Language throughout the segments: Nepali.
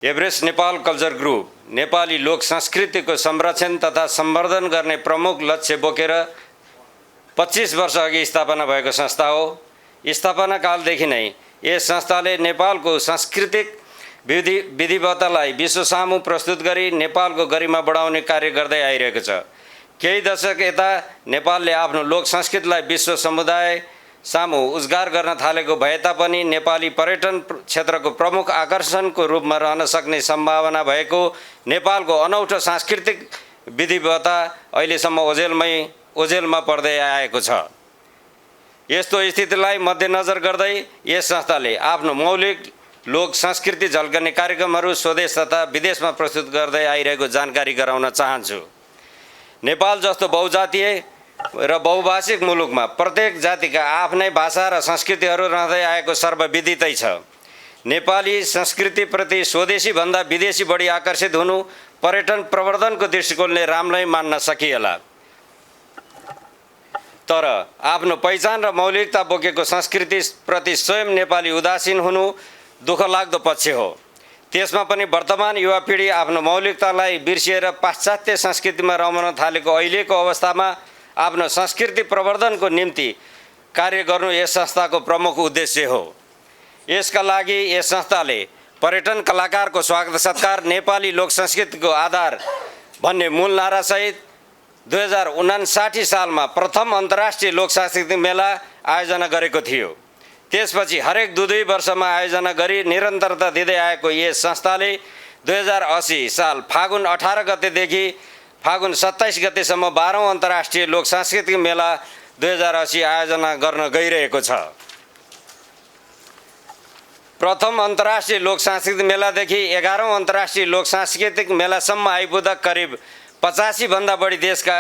Everest Nepal culture group Nepali लोक संस्कृतिको संरक्षण तथा सम्वर्धन गर्ने प्रमुख लक्ष्य बोकेर 25 वर्ष अघि स्थापना भएको संस्था हो। स्थापना कालदेखि नै यस संस्थाले नेपालको सांस्कृतिक विविधतालाई विश्वसामु प्रस्तुत गरी नेपालको गरिमा बढाउने कार्य गर्दै आइरहेको छ। केही दशक यता नेपालले आफ्नो लोक संस्कृतिलाई विश्व समुदाय सामु उजागर गर्न थालेको भए तापनि नेपाली पर्यटन क्षेत्रको प्रमुख आकर्षणको रूपमा रहन सक्ने सम्भावना भएको नेपालको अनौठो सांस्कृतिक विविधता अहिलेसम्म ओझेलमा पर्दै आएको छ। यस्तो स्थितिलाई मध्यनजर गर्दै यस संस्थाले आफ्नो मौलिक लोक संस्कृति झल्कने कार्यक्रमहरू स्वदेश तथा विदेशमा प्रस्तुत गर्दै आइरहेको जानकारी गराउन चाहन्छु। नेपाल जस्तो बहुजातीय र बहुभाषिक मुलुकमा प्रत्येक जातिका आफ्नै भाषा र संस्कृतिहरू रहँदै आएको सर्वविदितै छ। नेपाली संस्कृतिप्रति स्वदेशी भन्दा विदेशी बढी आकर्षित हुनु पर्यटन प्रवर्धनको दृष्टिकोणले राम्रै मान्न सकिएला। तर आफ्नो पहिचान र मौलिकता बोकेको संस्कृतिप्रति स्वयं नेपाली उदासीन हुनु दुःखलाग्दो पक्ष हो। त्यसमा पनि वर्तमान युवा पिँढी आफ्नो मौलिकतालाई बिर्सिएर पाश्चात्य संस्कृतिमा रमाउन थालेको अहिलेको अवस्थामा आफ्नो संस्कृति प्रवर्धनको निम्ति कार्य गर्नु यस संस्थाको प्रमुख उद्देश्य हो। यसका लागि यस संस्थाले पर्यटन कलाकारको स्वागत सत्कार, नेपाली लोक संस्कृतिको आधार भन्ने मूल नारासहित 2059 सालमा प्रथम अन्तर्राष्ट्रिय लोक सांस्कृतिक मेला आयोजना गरेको थियो। त्यसपछि हरेक 2-2 वर्षमा आयोजना गरी निरन्तरता दिँदै आएको यस संस्थाले 2080 साल फागुन 18 गतेदेखि फागुन 27 गतेसम्म 12औं अन्तर्राष्ट्रिय लोक सांस्कृतिक मेला 2080 आयोजना गर्न गइरहेको छ। प्रथम अन्तर्राष्ट्रिय लोक सांस्कृतिक मेलादेखि 11औं अन्तर्राष्ट्रिय लोक सांस्कृतिक मेलासम्म आइपुग्दा करिब 85 भन्दा बढी देशका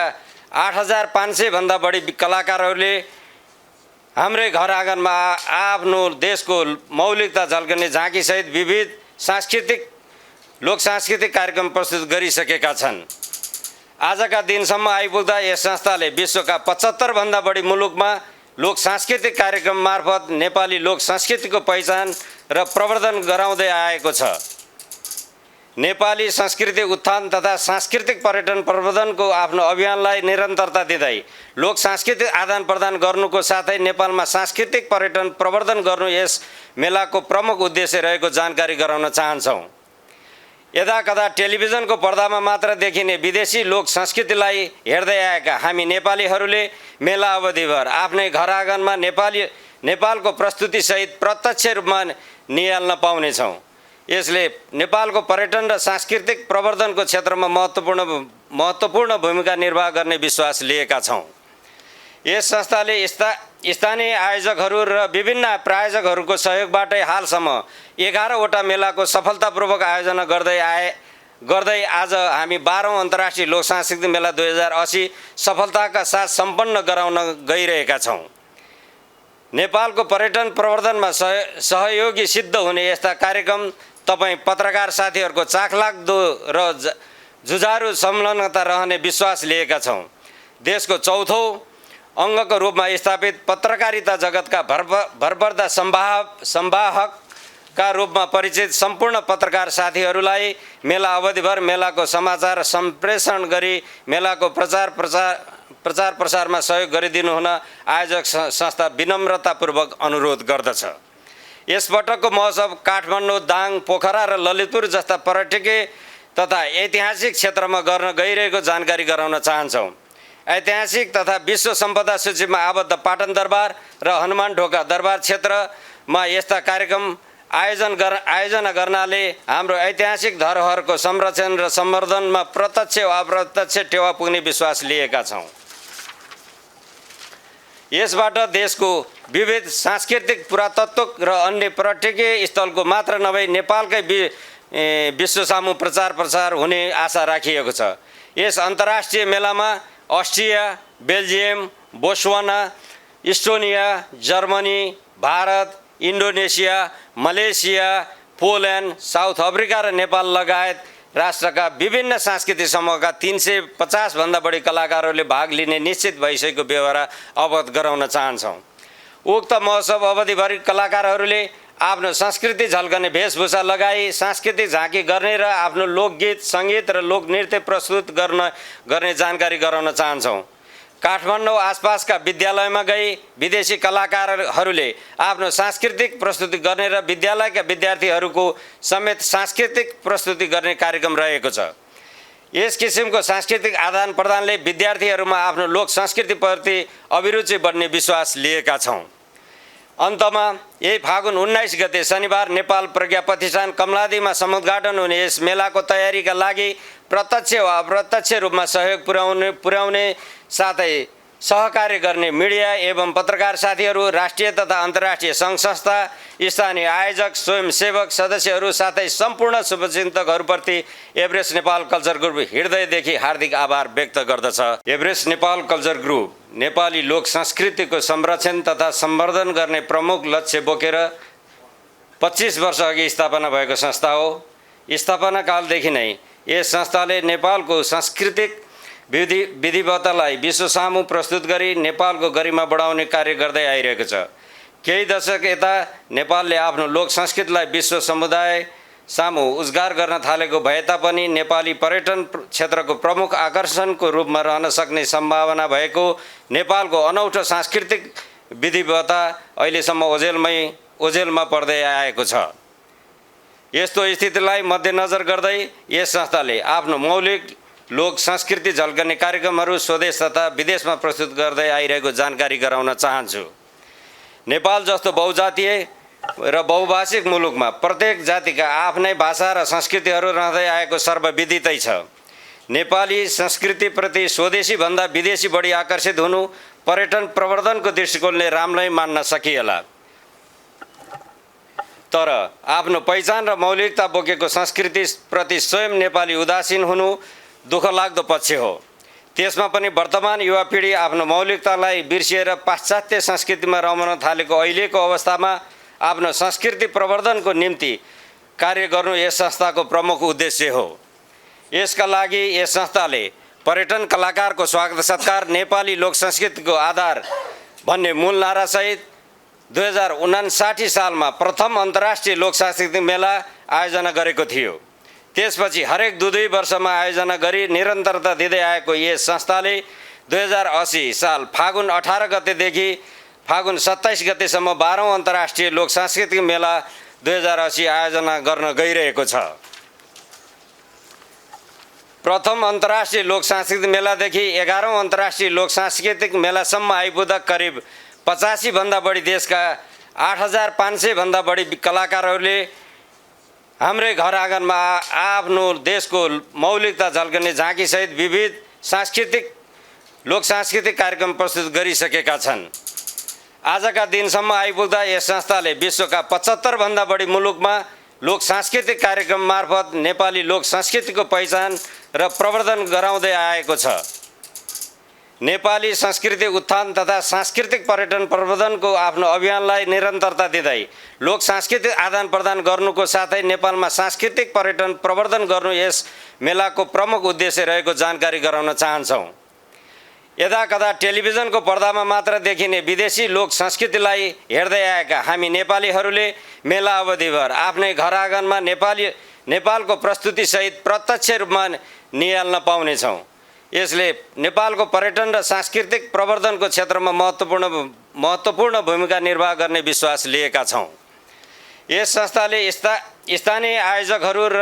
8500 भन्दा बढी कलाकारहरूले हाम्रै घर आँगनमा आफ्नो देशको मौलिकता झल्कने झाँकीसहित विविध लोक सांस्कृतिक कार्यक्रम प्रस्तुत गरिसकेका छन्। आजका दिनसम्म आइपुग्दा यस संस्थाले विश्वका 75 भन्दा बढी मुलुकमा लोक सांस्कृतिक कार्यक्रम मार्फत नेपाली लोक संस्कृतिको पहिचान र प्रवर्धन गराउँदै आएको छ। नेपाली संस्कृति उत्थान तथा सांस्कृतिक पर्यटन प्रवर्धनको आफ्नो अभियानलाई निरन्तरता दिँदै लोक सांस्कृतिक आदान प्रदान गर्नुको साथै नेपालमा सांस्कृतिक पर्यटन प्रवर्धन गर्नु यस मेलाको प्रमुख उद्देश्य रहेको जानकारी गराउन चाहन्छौँ। यदाकदा टेलिभिजनको पर्दामा मात्र देखिने विदेशी लोक संस्कृतिलाई हेर्दै आएका हामी नेपालीहरूले मेला अवधिभर आफ्नै घर आँगनमा नेपालको प्रस्तुतिसहित प्रत्यक्ष रूपमा निहाल्न पाउनेछौँ। यसले नेपालको पर्यटन र सांस्कृतिक प्रवर्धनको क्षेत्रमा महत्त्वपूर्ण भूमिका निर्वाह गर्ने विश्वास लिएका छौँ। यस संस्थाले स्थानीय आयोजकहरू र विभिन्न प्रायोजकहरूको सहयोगबाटै हालसम्म 11वटा मेलाको सफलतापूर्वक आयोजना गर्दै आज हामी 12औं अन्तर्राष्ट्रिय लोक सांस्कृतिक मेला 2080 सफलताका साथ सम्पन्न गराउन गइरहेका छौँ। नेपालको पर्यटन प्रवर्धनमा सहयोगी सिद्ध हुने यस्ता कार्यक्रम तपाईँ पत्रकार साथीहरूको चाखलाग्दो र जुझारु संलग्नता रहने विश्वास लिएका छौँ। देशको चौथो अङ्गको रूपमा स्थापित पत्रकारिता जगतका भरपर्दा संवाहकका रूपमा परिचित सम्पूर्ण पत्रकार साथीहरूलाई मेला अवधिभर मेलाको समाचार सम्प्रेषण गरी मेलाको प्रचार प्रसारमा सहयोग गरिदिनु हुन आयोजक संस्था विनम्रतापूर्वक अनुरोध गर्दछ। यसपटकको महोत्सव काठमाडौँ, दाङ, पोखरा र ललितपुर जस्ता पर्यटकीय तथा ऐतिहासिक क्षेत्रमा गर्न गइरहेको जानकारी गराउन चाहन्छौँ। ऐतिहासिक तथा विश्व सम्पदा सूचीमा आबद्ध पाटन दरबार र हनुमान ढोका दरबार क्षेत्रमा यस्ता कार्यक्रम आयोजना गर्नाले हाम्रो ऐतिहासिक धरोहरको संरक्षण र सम्वर्धनमा प्रत्यक्ष वा अप्रत्यक्ष टेवा पुग्ने विश्वास लिएका छौँ। यसबाट देशको विविध सांस्कृतिक, पुरातत्त्विक र अन्य पर्यटकीय स्थलको मात्र नभई नेपालकै विश्वसामु प्रचार हुने आशा राखिएको छ। यस अन्तर्राष्ट्रिय मेलामा Austria, Belgium, Botswana, Estonia, Germany, Bharat, Indonesia, Malaysia, Poland, south Africa र नेपाल लगायत राष्ट्रका विभिन्न सांस्कृतिक समूहका 350 भन्दा बढी कलाकारहरूले भाग लिने निश्चित भइसकेको व्यवहार अवगत गराउन चाहन्छौँ। उक्त महोत्सव अवधिभरि कलाकारहरूले आफ्नो संस्कृति झल्कने वेशभूषा लगाई सांस्कृतिक झाँकी गर्ने र आफ्नो लोकगीत सङ्गीत र लोकनृत्य प्रस्तुत गर्ने जानकारी गराउन चाहन्छौँ। काठमाडौँ आसपासका विद्यालयमा गई विदेशी कलाकारहरूले आफ्नो सांस्कृतिक प्रस्तुति गर्ने र विद्यालयका विद्यार्थीहरूको समेत सांस्कृतिक प्रस्तुति गर्ने कार्यक्रम रहेको छ। यस किसिमको सांस्कृतिक आदान प्रदानले विद्यार्थीहरूमा आफ्नो लोक संस्कृतिप्रति अभिरुचि बढ्ने विश्वास लिएका छौँ। अन्तमा यही फागुन 19 गते शनिबार नेपाल प्रज्ञा प्रतिष्ठान कमलादीमा समुद्घाटन हुने यस मेलाको तयारीका लागि प्रत्यक्ष वा अप्रत्यक्ष रूपमा सहयोग पुर्याउने साथै सहकार्य गर्ने मिडिया एवं पत्रकार साथीहरू, राष्ट्रिय तथा अन्तर्राष्ट्रिय सङ्घ संस्था, स्थानीय आयोजक, स्वयंसेवक सदस्यहरू साथै सम्पूर्ण शुभचिन्तकहरूप्रति एभरेस्ट नेपाल कल्चर ग्रुप हृदयदेखि हार्दिक आभार व्यक्त गर्दछ। Everest Nepal culture group Nepali लोक संस्कृतिको संरक्षण तथा सम्वर्धन गर्ने प्रमुख लक्ष्य बोकेर 25 वर्ष अघि स्थापना भएको संस्था हो। स्थापना कालदेखि नै यस संस्थाले नेपालको सांस्कृतिक विधिवत्तालाई विश्वसामु प्रस्तुत गरी नेपालको गरिमा बढाउने कार्य गर्दै आइरहेको छ। केही दशक यता नेपालले आफ्नो लोक संस्कृतिलाई विश्व समुदाय सामु उजागर गर्न थालेको भए तापनि नेपाली पर्यटन क्षेत्रको प्रमुख आकर्षणको रूपमा रहन सक्ने सम्भावना भएको नेपालको अनौठो सांस्कृतिक विधिवत्ता अहिलेसम्म ओझेलमा पर्दै आएको छ। यस्तो स्थितिलाई मध्यनजर गर्दै यस संस्थाले आफ्नो मौलिक लोक संस्कृति झल्कने कार्यक्रमहरू स्वदेश तथा विदेशमा प्रस्तुत गर्दै आइरहेको जानकारी गराउन चाहन्छु। नेपाल जस्तो बहुजातीय र बहुभाषिक मुलुकमा प्रत्येक जातिका आफ्नै भाषा र संस्कृतिहरू रहँदै आएको सर्वविदितै छ। नेपाली संस्कृतिप्रति स्वदेशी भन्दा विदेशी बढी आकर्षित हुनु पर्यटन प्रवर्धनको दृष्टिकोणले राम्रै मान्न सकिएला। तर आफ्नो पहिचान र मौलिकता बोकेको संस्कृतिप्रति स्वयं नेपाली उदासीन हुनु दुःखलाग्दो पक्ष हो। त्यसमा पनि वर्तमान युवा पिँढी आफ्नो मौलिकतालाई बिर्सिएर पाश्चात्य संस्कृतिमा रमन थालेको अहिलेको अवस्थामा आफ्नो संस्कृति प्रवर्धनको निम्ति कार्य गर्नु यस संस्थाको प्रमुख उद्देश्य हो। यसका लागि यस संस्थाले पर्यटन कलाकारको स्वागत सत्कार, नेपाली लोक संस्कृतिको आधार भन्ने मूल नारासहित 2059 सालमा प्रथम अन्तर्राष्ट्रिय लोक सांस्कृतिक मेला आयोजना गरेको थियो। त्यसपछि हरेक 2-2 वर्षमा आयोजना गरी निरन्तरता दिँदै आएको यस संस्थाले 2080 साल फागुन 18 गतेदेखि फागुन 27 गतेसम्म 12औं अन्तर्राष्ट्रिय लोक सांस्कृतिक मेला 2080 आयोजना गर्न गइरहेको छ। प्रथम अन्तर्राष्ट्रिय लोक सांस्कृतिक मेलादेखि 11औं अन्तर्राष्ट्रिय लोक सांस्कृतिक मेलासम्म आइपुग्दा करिब 85 भन्दा बढी देशका 8500 भन्दा बढी कलाकारहरूले हाम्रै घर आँगनमा आफ्नो देशको मौलिकता झल्कने झाँकीसहित विविध लोक सांस्कृतिक कार्यक्रम प्रस्तुत गरिसकेका छन्। आजका दिनसम्म आइपुग्दा यस संस्थाले विश्वका 75 भन्दा बढी मुलुकमा लोक सांस्कृतिक कार्यक्रम मार्फत नेपाली लोक संस्कृतिको पहिचान र प्रवर्धन गराउँदै आएको छ। नेपाली संस्कृति उत्थान तथा सांस्कृतिक पर्यटन प्रवर्धनको आफ्नो अभियानलाई निरन्तरता दिँदै लोक सांस्कृतिक आदान प्रदान गर्नुको साथै नेपालमा सांस्कृतिक पर्यटन प्रवर्धन गर्नु यस मेलाको प्रमुख उद्देश्य रहेको जानकारी गराउन चाहन्छौँ। यदाकदा टेलिभिजनको पर्दामा मात्र देखिने विदेशी लोक संस्कृतिलाई हेर्दै आएका हामी नेपालीहरूले मेला अवधिभर आफ्नै घर आँगनमा नेपालको प्रस्तुतिसहित प्रत्यक्ष रूपमा निहाल्न पाउनेछौँ। यसले नेपालको पर्यटन र सांस्कृतिक प्रवर्धनको क्षेत्रमा महत्त्वपूर्ण भूमिका निर्वाह गर्ने विश्वास लिएका छौँ। यस संस्थाले स्थानीय आयोजकहरू र